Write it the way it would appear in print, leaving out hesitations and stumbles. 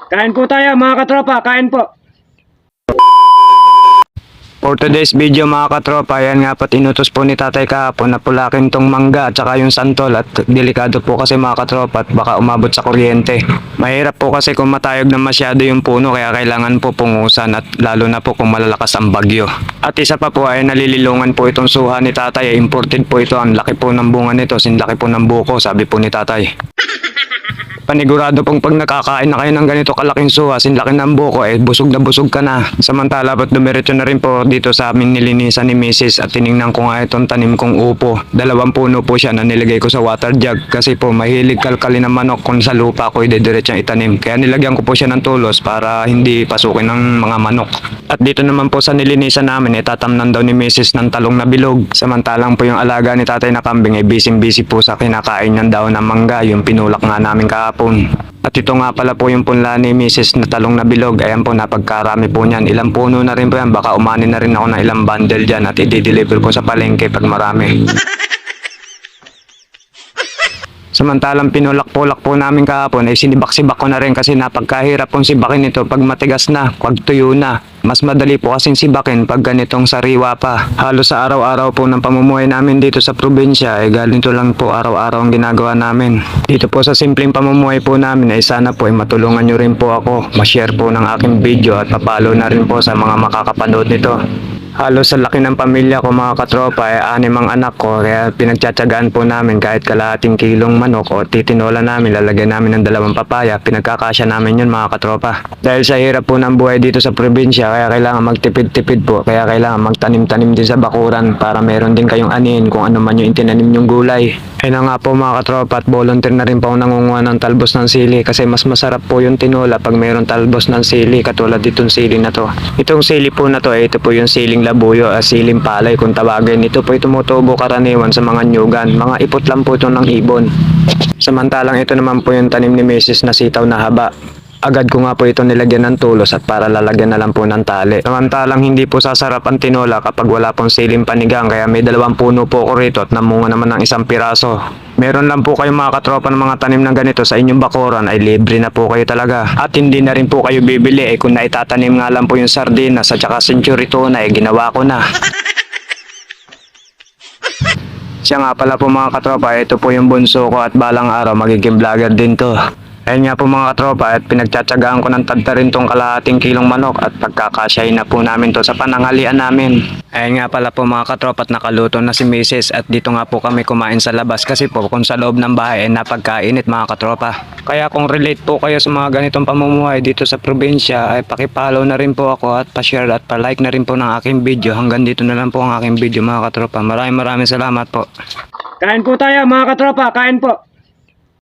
Kain po tayo mga katropa, kain po. For today's video mga katropa, yan nga pat inutos po ni tatay kahapon na pulakin tong mangga at saka yung santol at delikado po kasi mga katropa at baka umabot sa kuryente. Mahirap po kasi kung matayog na masyado yung puno kaya kailangan po pungusan at lalo na po kung malalakas ang bagyo. At isa pa po ay nalililungan po itong suha ni tatay, imported po ito, ang laki po ng bunga nito, sinlaki po ng buko sabi po ni tatay. Panigurado pong pag nakakain na kayo ng ganito kalaking suha, sinlaki ng buko, busog na busog ka na. Samantala, ba't dumiretso na rin po dito sa amin nilinisan ni Mrs. at tiningnan ko nga itong tanim kong upo. 2 puno po siya na nilagay ko sa water jug kasi po mahilig kalkalin ng manok kung sa lupa ko diretsyong itanim. Kaya nilagyan ko po siya ng tulos para hindi pasukin ng mga manok. At dito naman po sa nilinisan namin, tatamnan daw ni Mrs. ng talong na bilog. Samantalang po yung alaga ni tatay na kambing ay busy po sa kinakain ng daon ng mangga, yung pinulak nga namin kahapon. At ito nga pala po yung punla ni Mrs. na talong na bilog. Ayan po, napagkarami po niyan. Ilang puno na rin po yan. Baka umanin na rin ako ng ilang bundle dyan at i-deliver ko sa palengke pag marami. Samantalang pinulak-pulak po namin kahapon ay sinibak-sibak ko na rin kasi napagkahirap pong sibakin ito pag matigas na, pag tuyo na. Mas madali po kasing sibakin pag ganitong sariwa pa. Halos sa araw-araw po ng pamumuhay namin dito sa probinsya ay ganito lang po araw-araw ang ginagawa namin. Dito po sa simpleng pamumuhay po namin ay sana po ay matulungan nyo rin po ako, ma-share po ng aking video at papalo na rin po sa mga makakapanood nito. Halos sa laki ng pamilya ko mga katropa ay 6 ang anak ko kaya pinagtsatsagaan po namin kahit kalahating kilong manok o titinola namin, lalagyan namin ng 2 papaya, pinagkakasya namin yun mga katropa. Dahil sa hirap po ng buhay dito sa probinsya kaya kailangan magtipid-tipid po, kaya kailangan magtanim-tanim din sa bakuran para meron din kayong anin kung ano man yung itinanim yung gulay. Ay na nga po mga katropa at volunteer na rin po ako nangunguha ng talbos ng sili kasi mas masarap po yung tinola pag mayroong talbos ng sili katulad ditong sili na to. Itong sili po na to ito po yung siling labuyo, siling palay kung tawagin. Ito po tumutubo karaniwan sa mga nyugan, mga ipot lang po ito ng ibon. Samantalang ito naman po yung tanim ni Mrs. na sitaw na haba. Agad ko nga po ito nilagyan ng tulos at para lalagyan na lang po ng tali. Samantalang hindi po sasarap ang tinola kapag wala pong siling panigang kaya may 2 puno po ko rito at namunga naman ng 1 piraso. Meron lang po kayong mga katropa ng mga tanim na ganito sa inyong bakuran ay libre na po kayo talaga. At hindi na rin po kayo bibili kung naitatanim nga lang po yung sardinas at saka century tuna ginawa ko na. Siya nga pala po mga katropa, ito po yung bunso ko at balang araw magiging vlogger din to. Ayun nga po mga katropa at pinagtsatsagaan ko ng tadta rin tong kalahating kilong manok at pagkakasyahin na po namin to sa panangalian namin. Ayun nga pala po mga katropa at nakaluto na si Mrs. at dito nga po kami kumain sa labas kasi po kung sa loob ng bahay ay napagkainit mga katropa. Kaya kung relate po kayo sa mga ganitong pamumuhay dito sa probinsya ay pakipollow na rin po ako at pa-share at pa-like na rin po ng aking video. Hanggang dito na lang po ang aking video mga katropa. Maraming salamat po. Kain po tayo mga katropa, kain po.